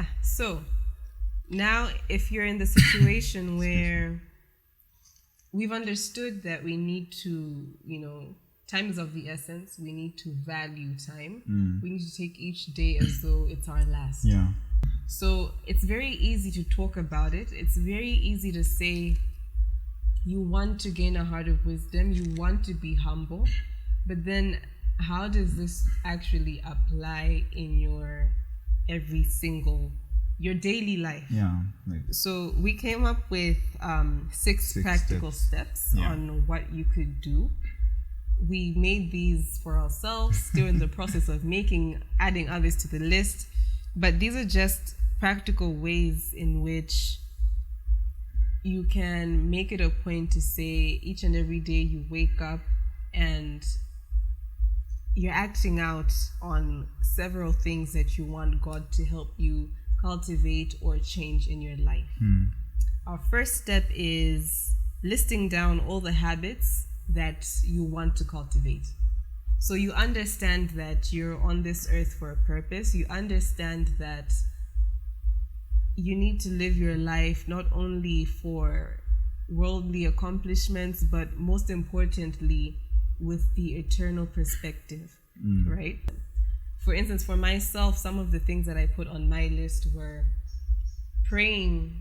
Yeah. So now, if you're in the situation where we've understood that we need to, time is of the essence. We need to value time. We need to take each day as though it's our last. Yeah. So it's very easy to talk about it. It's very easy to say you want to gain a heart of wisdom. You want to be humble. But then how does this actually apply in your daily life? Yeah. So we came up with six practical steps on what you could do. We made these for ourselves, still in the process of adding others to the list. But these are just practical ways in which you can make it a point to say each and every day you wake up and you're acting out on several things that you want God to help you cultivate or change in your life. Our first step is listing down all the habits that you want to cultivate. So you understand that you're on this earth for a purpose. You understand that you need to live your life not only for worldly accomplishments, but most importantly, with the eternal perspective, right? For instance, for myself, some of the things that I put on my list were praying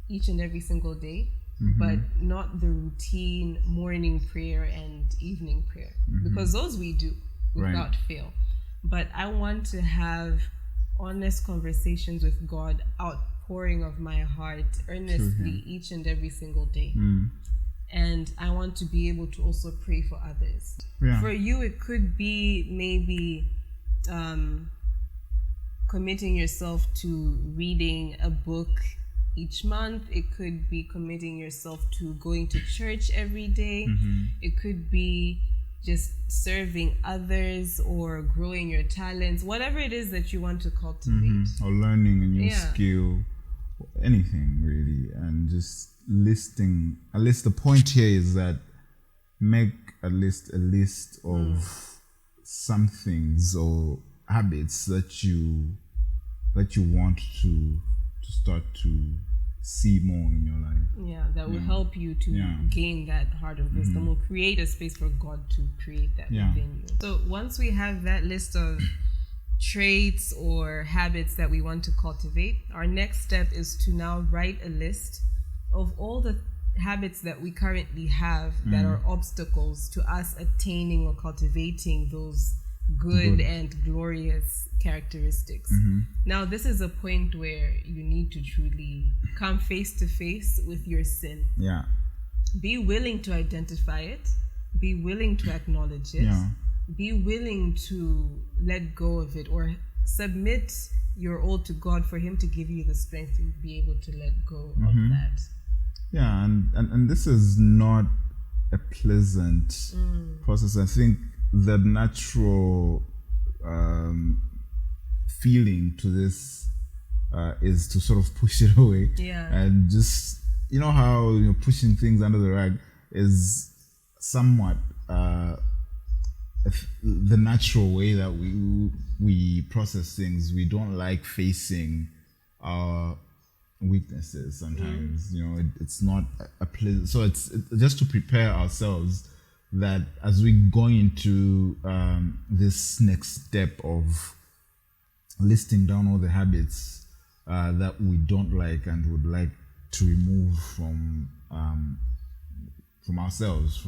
each and every single day, but not the routine morning prayer and evening prayer, because those we do without fail. But I want to have honest conversations with God, outpouring of my heart earnestly each and every single day. And I want to be able to also pray for others. Yeah. For you, it could be maybe committing yourself to reading a book each month. It could be committing yourself to going to church every day. It could be just serving others or growing your talents, whatever it is that you want to cultivate. Or learning a new skill, anything really, and just listing. At least the point here is that make a list of some things or habits that you want to start to see more in your life. Yeah, that will help you to gain that heart of wisdom. Will create a space for God to create that within you. So once we have that list of traits or habits that we want to cultivate, our next step is to now write a list of all the habits that we currently have that are obstacles to us attaining or cultivating those good and glorious characteristics. Now, this is a point where you need to truly come face to face with your sin. Yeah. Be willing to identify it. Be willing to acknowledge it. Yeah. Be willing to let go of it or submit your all to God for Him to give you the strength to be able to let go of that. Yeah, and this is not a pleasant process. I think the natural feeling to this is to sort of push it away. Yeah. And just, how pushing things under the rug is somewhat the natural way that we process things. We don't like facing our weaknesses sometimes. It's not a pleasant. So it's just to prepare ourselves that as we go into this next step of listing down all the habits that we don't like and would like to remove from ourselves.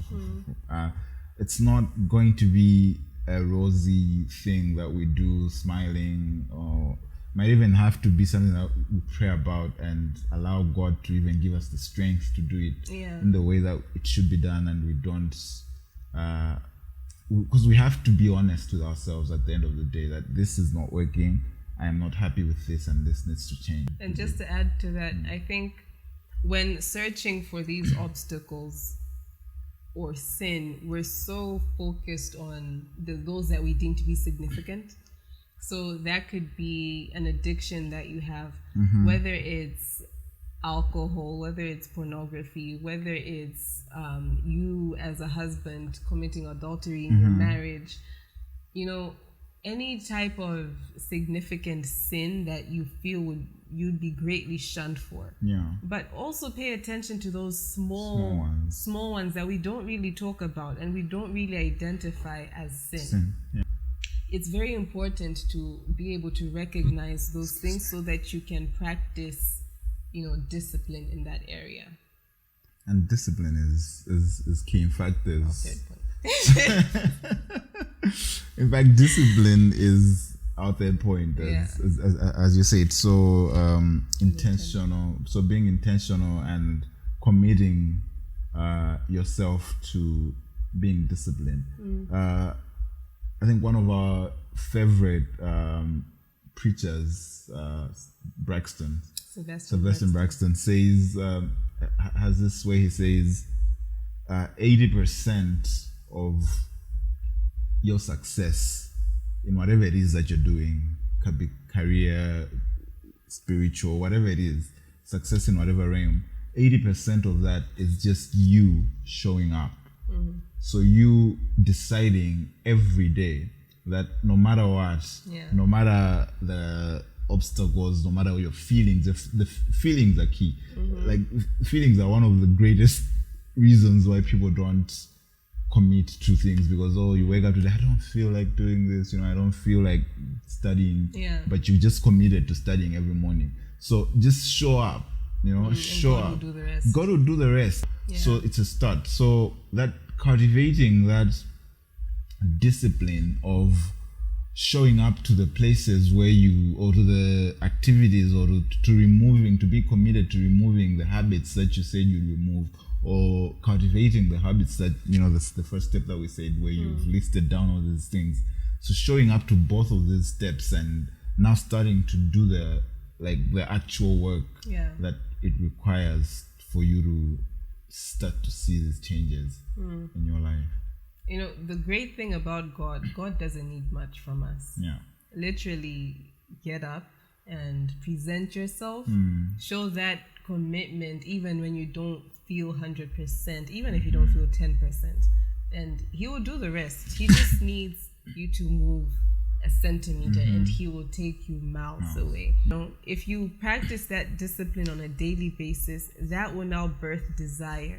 It's not going to be a rosy thing that we do smiling, or might even have to be something that we pray about and allow God to even give us the strength to do it in the way that it should be done, and we don't, because we have to be honest with ourselves at the end of the day that this is not working, I am not happy with this, and this needs to change. And just to add to that, I think when searching for these obstacles or sin, we're so focused on those that we deem to be significant. So that could be an addiction that you have, whether it's alcohol, whether it's pornography, whether it's you as a husband committing adultery in your marriage. any type of significant sin that you feel you'd be greatly shunned for. Yeah. But also pay attention to those small ones that we don't really talk about and we don't really identify as sin. Yeah. It's very important to be able to recognize those things so that you can practice, discipline in that area. And discipline is key. In fact, in fact, discipline is our third point, as you said. So intentional. So being intentional and committing yourself to being disciplined. I think one of our favorite preachers, Sylvester Braxton says, has this way he says, 80% of your success in whatever it is that you're doing, could be career, spiritual, whatever it is, success in whatever realm, 80% of that is just you showing up. So you deciding every day that no matter what, no matter the obstacles, no matter your feelings, the feelings are key. Like feelings are one of the greatest reasons why people don't commit to things, because you wake up today, I don't feel like doing this, I don't feel like studying, but you just committed to studying every morning. So just show up, show up. Got to do the rest. So it's a start. So that cultivating that discipline of showing up to the places where or to the activities, or to be committed to removing the habits that you said you remove, or cultivating the habits that, that's the first step that we said, where you've listed down all these things. So showing up to both of these steps and now starting to do the actual work that it requires for you to start to see these changes in your life. The great thing about God doesn't need much from us. Yeah. Literally get up and present yourself, show that commitment even when you don't feel 100%, even if you don't feel 10%, and he will do the rest. He just needs you to move a centimeter and he will take you miles away. If you practice that discipline on a daily basis, that will now birth desire.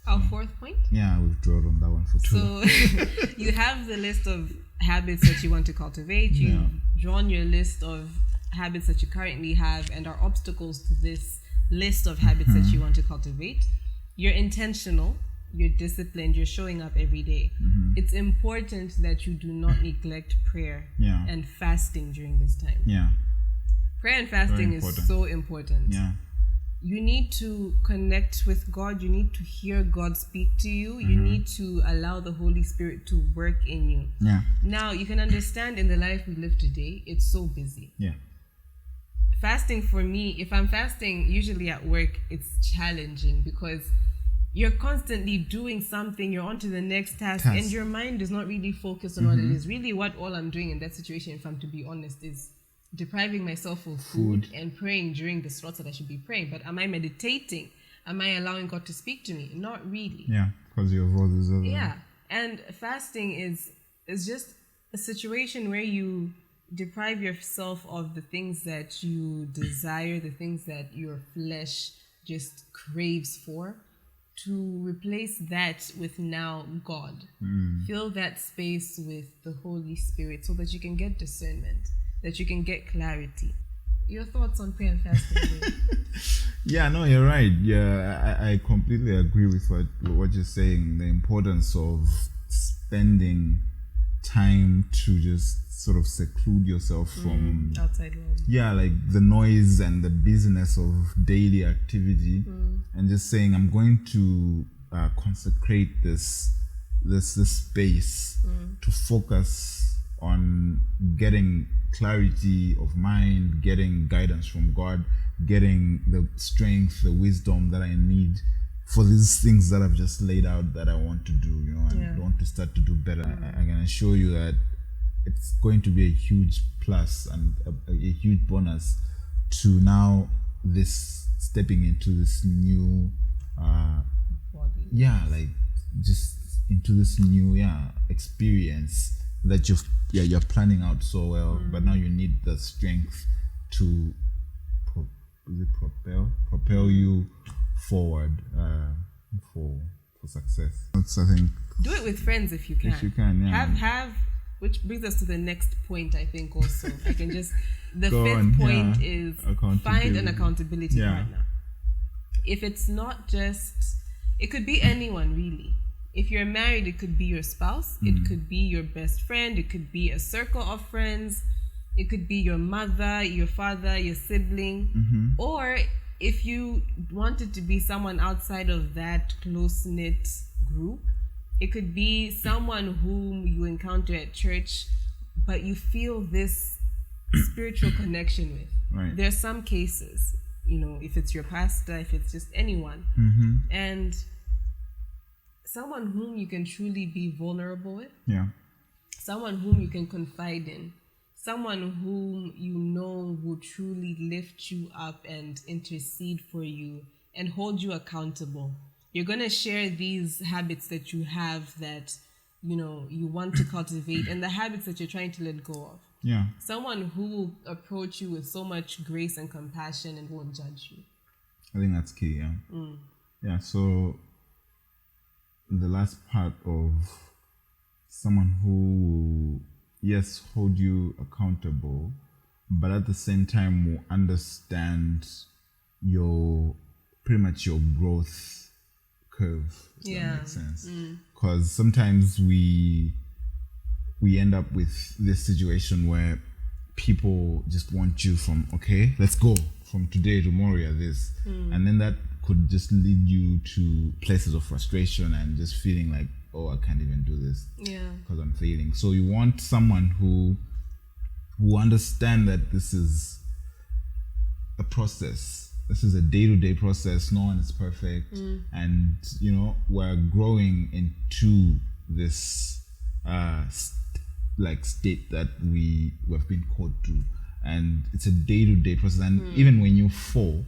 Our fourth point? Yeah, we've drawn on that one for too long. So you have the list of habits that you want to cultivate. You've drawn your list of habits that you currently have and are obstacles to this list of habits that you want to cultivate. You're intentional, you're disciplined, you're showing up every day. It's important that you do not neglect prayer and fasting during this time. Prayer and fasting is so important. You need to connect with God. You need to hear God speak to you. You need to allow the Holy Spirit to work in you. Now, you can understand in the life we live today, it's so busy. Fasting for me, if I'm fasting usually at work, it's challenging because you're constantly doing something, you're on to the next task, and your mind is not really focused on what it is. Really, what all I'm doing in that situation, if I'm to be honest, is depriving myself of food and praying during the slots that I should be praying. But am I meditating? Am I allowing God to speak to me? Not really. Because your voice is over. And fasting is just a situation where you deprive yourself of the things that you desire, the things that your flesh just craves for, to replace that with now God. Fill that space with the Holy Spirit so that you can get discernment, that you can get clarity. Your thoughts on prayer and fasting? No, you're right. I completely agree with what you're saying. The importance of spending time to just sort of seclude yourself from outside world. Like the noise and the busyness of daily activity, and just saying, I'm going to consecrate this space to focus on getting clarity of mind, getting guidance from God, getting the strength, the wisdom that I need for these things that I've just laid out that I want to do, and want to start to do better. I can assure you that it's going to be a huge plus and a huge bonus to now this stepping into this new body. Just into this new experience that you're planning out so well, but now you need the strength to propel you forward for success. That's, I think, do it with friends if you can. If you can, yeah. Have which brings us to the next point. I think also I can just the Go fifth on, point is find an accountability Yeah. partner. If it's not just, it could be anyone really. If you're married, it could be your spouse, it could be your best friend, it could be a circle of friends, it could be your mother, your father, your sibling, or if you wanted to be someone outside of that close-knit group, it could be someone whom you encounter at church, but you feel this spiritual connection with. Right. There are some cases, if it's your pastor, if it's just anyone, and someone whom you can truly be vulnerable with, someone whom you can confide in, someone whom you know will truly lift you up and intercede for you and hold you accountable. You're going to share these habits that you have that, you want to cultivate and the habits that you're trying to let go of. Yeah. Someone who will approach you with so much grace and compassion and won't judge you. I think that's key, Yeah, so the last part of someone who will, yes, hold you accountable, but at the same time will understand pretty much your growth curve, if that makes sense. Because sometimes we end up with this situation where people just want you from, okay, let's go from today, tomorrow, you're this. And then that could just lead you to places of frustration and just feeling like, oh, I can't even do this because I'm failing. So you want someone who understand that this is a process. This is a day-to-day process. No one is perfect. And, we're growing into this state that we have been called to. And it's a day-to-day process. And even when you fall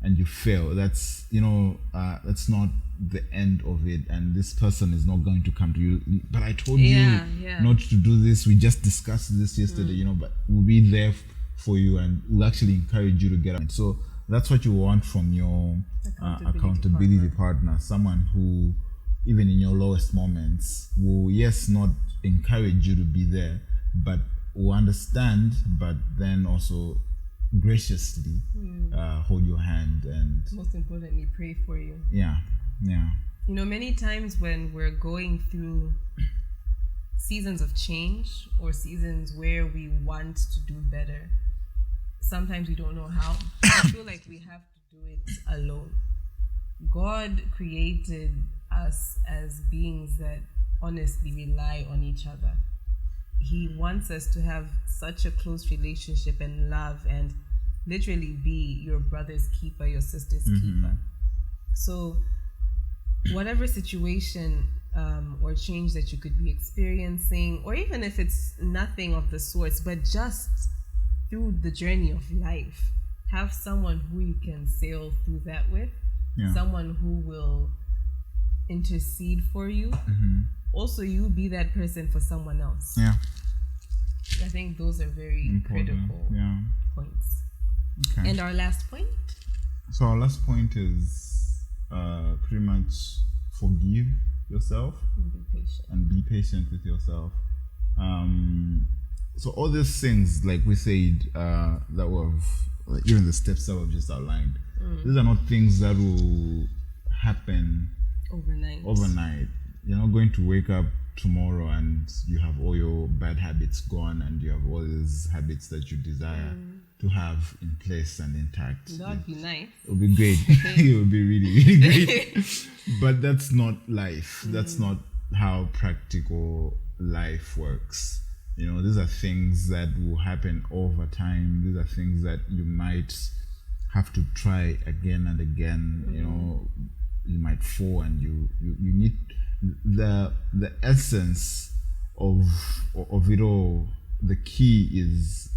and you fail, that's not the end of it, and this person is not going to come to you, but I told you not to do this, we just discussed this yesterday, but we'll be there for you and we'll actually encourage you to get up. So that's what you want from your accountability partner, someone who even in your lowest moments will, yes, not encourage you to be there, but will understand, but then also graciously hold your hand and most importantly pray for you. Many times when we're going through seasons of change or seasons where we want to do better, sometimes we don't know how. I feel like we have to do it alone. God created us as beings that honestly rely on each other. He wants us to have such a close relationship and love and literally be your brother's keeper, your sister's keeper. So whatever situation or change that you could be experiencing, or even if it's nothing of the sorts, but just through the journey of life, have someone who you can sail through that with, someone who will intercede for you. Also, you be that person for someone else. I think those are very important, critical points. Okay. And our last point? So our last point is pretty much forgive yourself and be patient with yourself. So all these things, like we said, that we've, even the steps that we've just outlined, these are not things that will happen overnight. You're not going to wake up tomorrow and you have all your bad habits gone and you have all these habits that you desire to have in place and intact. That would be nice. It would be great. It would be really, really great. But that's not life. That's not how practical life works. These are things that will happen over time. These are things that you might have to try again and again. You might fall and you need the essence of it all. The key is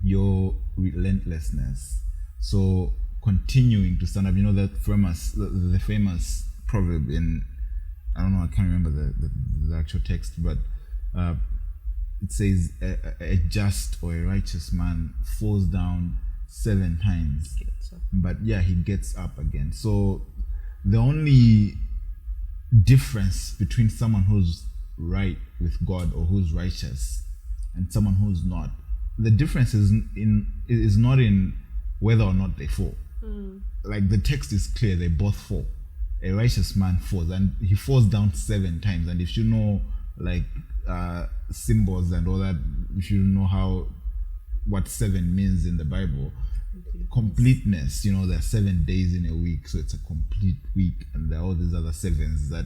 your relentlessness. So continuing to stand up. That the famous proverb in, I don't know, I can't remember the actual text, but it says a just or a righteous man falls down 7 times, but he gets up again. So the only difference between someone who's right with God or who's righteous and someone who's not, the difference is not in whether or not they fall. Like the text is clear, they both fall. A righteous man falls, and he falls down 7 times. And if you know like symbols and all that, if you know what 7 means in the Bible, completeness, there are 7 days in a week, so it's a complete week, and there are all these other 7s that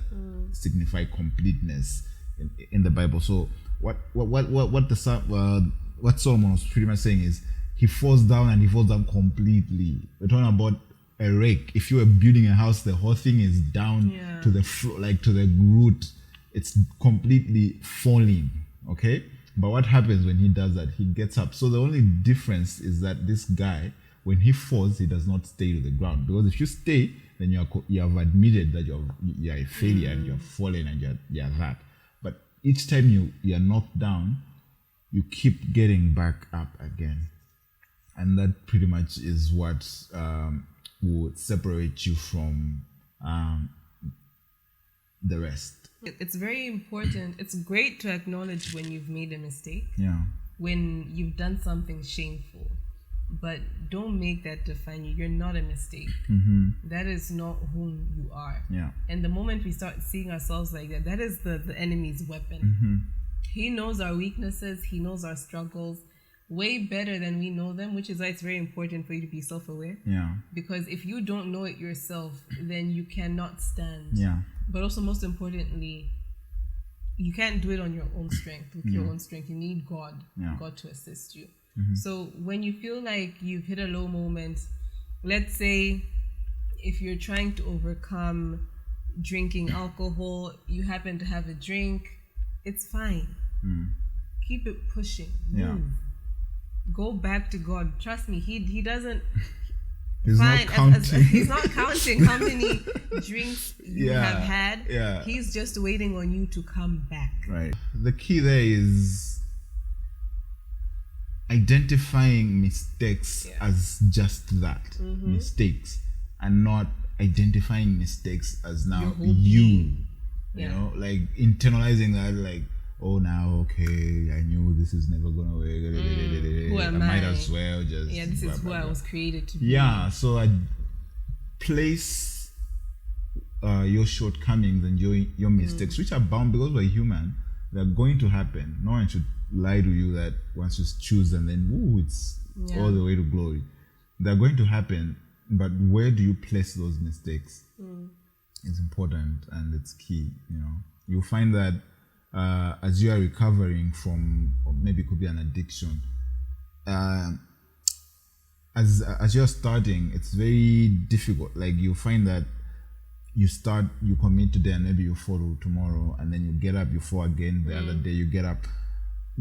signify completeness in the Bible. So what Solomon was pretty much saying is he falls down, and he falls down completely. We're talking about a rake. If you were building a house, the whole thing is down to the floor, like to the root. It's completely falling. Okay, but what happens when he does that? He gets up. So the only difference is that this guy, when he falls, he does not stay to the ground, because if you stay, then you have admitted that you're a failure and you're fallen and you're that. But each time you are knocked down, you keep getting back up again, and that pretty much is what would separate you from the rest. It's very important. It's great to acknowledge when you've made a mistake. Yeah. When you've done something shameful, but don't make that define you. You're not a mistake. That is not who you are. Yeah. And the moment we start seeing ourselves like that, that is the enemy's weapon. He knows our weaknesses. He knows our struggles way better than we know them, which is why it's very important for you to be self-aware. Yeah. Because if you don't know it yourself, then you cannot stand. Yeah. But also, most importantly, you can't do it on your own strength, with your own strength. You need God, God to assist you. So when you feel like you've hit a low moment, let's say if you're trying to overcome drinking alcohol, you happen to have a drink, it's fine. Keep it pushing. Move. Go back to God. Trust me, he doesn't. He's not counting. He's not counting how many drinks you have had. Yeah. He's just waiting on you to come back. Right. The key there is identifying mistakes as just that, mistakes, and not identifying mistakes as now you. You know, like internalizing that, like, oh, now, okay, I knew this is never going to work. Who am I? Might as well just... Yeah, this is who I was created to be. Yeah, so I place your shortcomings and your mistakes, which are bound because we're human. They're going to happen. No one should lie to you that once you choose and then, it's all the way to glory. They're going to happen, but where do you place those mistakes? It's important and it's key, You'll find that as you are recovering from, or maybe it could be an addiction, as you're starting, it's very difficult. Like you find that you commit today and maybe you fall tomorrow, and then you get up, you fall again the other day, you get up.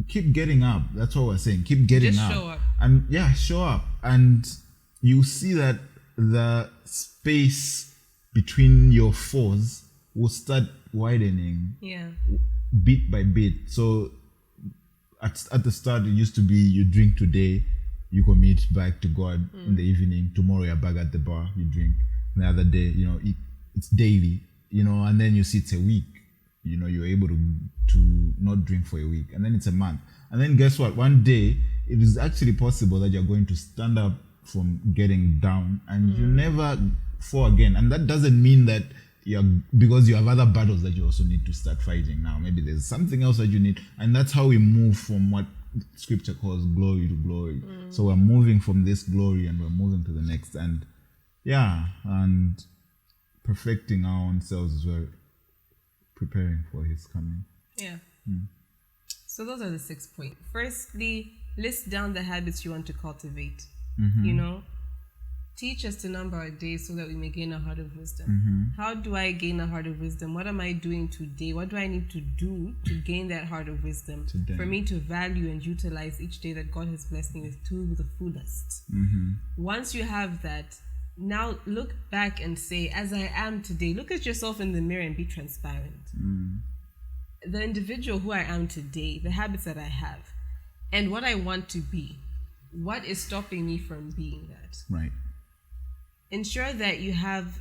Keep getting up. That's what we're saying. Keep getting Just up. show up. And show up. And you see that the space between your falls will start widening. Yeah. Bit by bit. So at the start it used to be you drink today, you commit back to God in the evening. Tomorrow you're back at the bar, you drink. The other day, it's daily, and then you see it's a week. You're able to not drink for a week, and then it's a month. And then guess what? One day it is actually possible that you're going to stand up from getting down and you never fall again. And that doesn't mean that because you have other battles that you also need to start fighting now. Maybe there's something else that you need. And that's how we move from what scripture calls glory to glory. So we're moving from this glory and we're moving to the next. And and perfecting our own selves as well, preparing for his coming. Yeah. So those are the 6 points. Firstly, list down the habits you want to cultivate. Teach us to number our days so that we may gain a heart of wisdom. How do I gain a heart of wisdom? What am I doing today? What do I need to do to gain that heart of wisdom? Today. For me to value and utilize each day that God has blessed me with to the fullest. Once you have that, now look back and say, as I am today, look at yourself in the mirror and be transparent. the individual who I am today, the habits that I have, and what I want to be. What is stopping me from being that? Right. Ensure that you have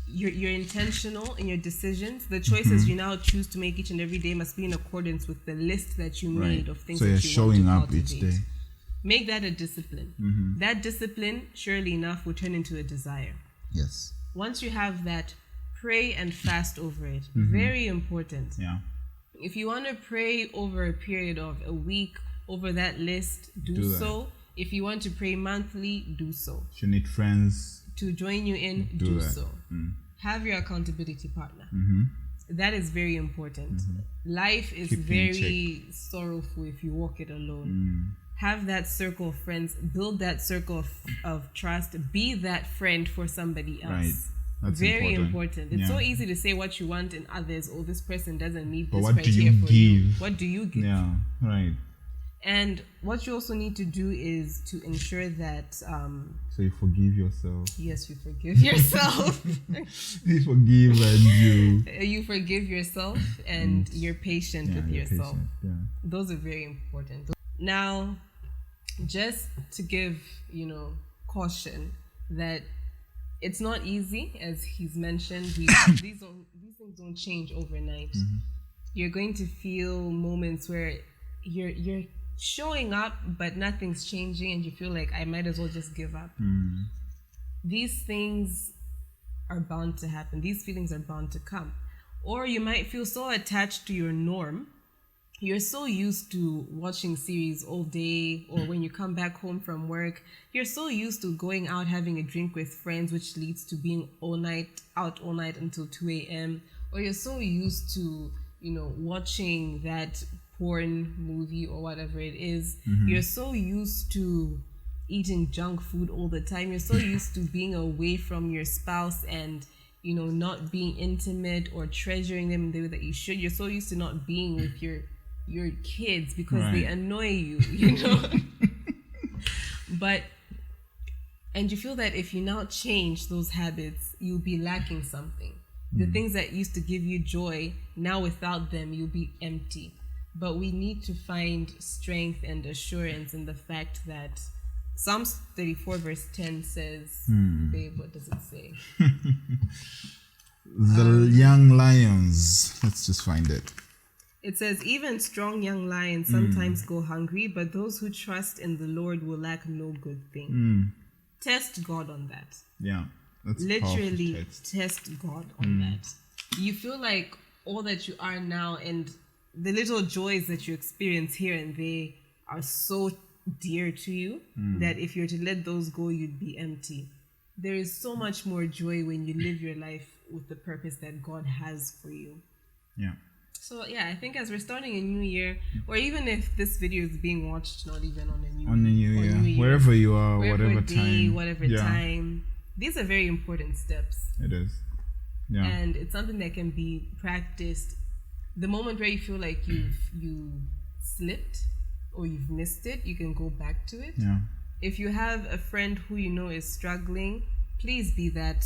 you're intentional in your decisions. The choices you now choose to make each and every day must be in accordance with the list that you made of things so that you're you showing want up to each cultivate. day. Make that a discipline. That discipline, surely enough, will turn into a desire. Yes. Once you have that, pray and fast over it. Very important. Yeah. If you want to pray over a period of a week over that list, do so. If you want to pray monthly, do so. If you need friends to join you in, do so. Have your accountability partner. That is very important. Life is very sorrowful if you walk it alone. Have that circle of friends. Build that circle of trust. Be that friend for somebody else. Right. That's very important. It's so easy to say what you want in others. Oh, this person doesn't need this criteria for you. What do you give? Yeah, right. And what you also need to do is to ensure that... so you forgive yourself. Yes, you forgive yourself. You forgive and you forgive yourself and you're patient with yourself. Patient, Those are very important. Now, just to give, caution that it's not easy, as he's mentioned. These things don't change overnight. You're going to feel moments where you're showing up, but nothing's changing, and you feel like I might as well just give up. These things are bound to happen. These feelings are bound to come. Or you might feel so attached to your norm. You're so used to watching series all day, or when you come back home from work, you're so used to going out having a drink with friends, which leads to being out all night until 2 a.m. Or you're so used to, watching that porn movie or whatever it is. You're so used to eating junk food all the time. You're so used to being away from your spouse and, not being intimate or treasuring them the way that you should. You're so used to not being with your kids because they annoy you, and you feel that if you now change those habits, you'll be lacking something. The things that used to give you joy, now without them, you'll be empty. But we need to find strength and assurance in the fact that Psalms 34 verse 10 says, babe, what does it say? The young lions. Let's just find it. It says, even strong young lions sometimes go hungry, but those who trust in the Lord will lack no good thing. Test God on that. Yeah. That's literally test God on that. You feel like all that you are now and the little joys that you experience here and there are so dear to you that if you were to let those go, you'd be empty. There is so much more joy when you live your life with the purpose that God has for you. Yeah. So I think as we're starting a new year, or even if this video is being watched not even on a new year, wherever you are, whatever day, time, whatever time, these are very important steps. It is. Yeah. And it's something that can be practiced. The moment where you feel like you slipped or you've missed it, you can go back to it. Yeah. If you have a friend who is struggling, please be that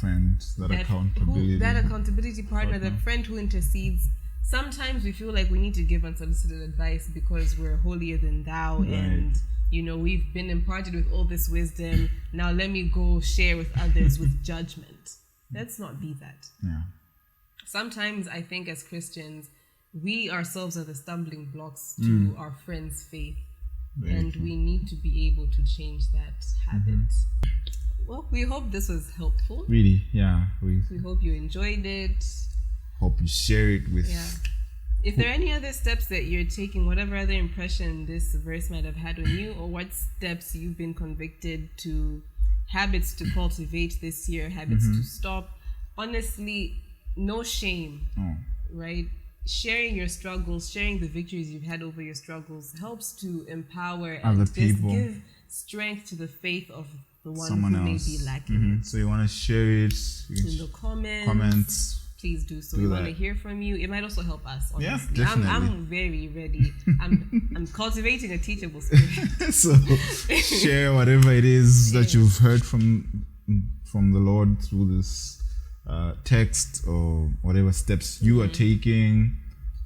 friend, that accountability partner, that friend who intercedes. Sometimes we feel like we need to give unsolicited advice because we're holier than thou, and we've been imparted with all this wisdom. Now let me go share with others with judgment. Let's not be that. Yeah. Sometimes I think as Christians, we ourselves are the stumbling blocks to our friends' faith. And we need to be able to change that habit. Well, we hope this was helpful. Really, yeah. We hope you enjoyed it. Hope you share it with... Yeah. If there are any other steps that you're taking, whatever other impression this verse might have had on you, or what steps you've been convicted to, habits to cultivate this year, habits to stop, honestly, no shame, right? Sharing your struggles, sharing the victories you've had over your struggles helps to empower and just give strength to the faith of the one who may be lacking it. So you want to share it in the comments. Please do so. We want to hear from you. It might also help us, honestly. Yeah, definitely. I'm very ready. I'm cultivating a teachable spirit. So share whatever it is that you've heard from the Lord through this text or whatever steps you are taking,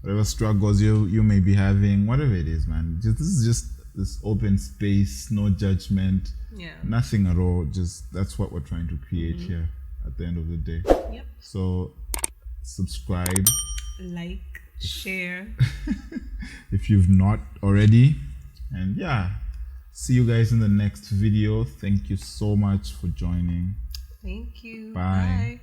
whatever struggles you may be having, whatever it is, man. This is just this open space, no judgment, nothing at all. Just that's what we're trying to create here at the end of the day. Yep. So subscribe, like, share if you've not already, and see you guys in the next video. Thank you so much for joining. Thank you. Bye. Bye.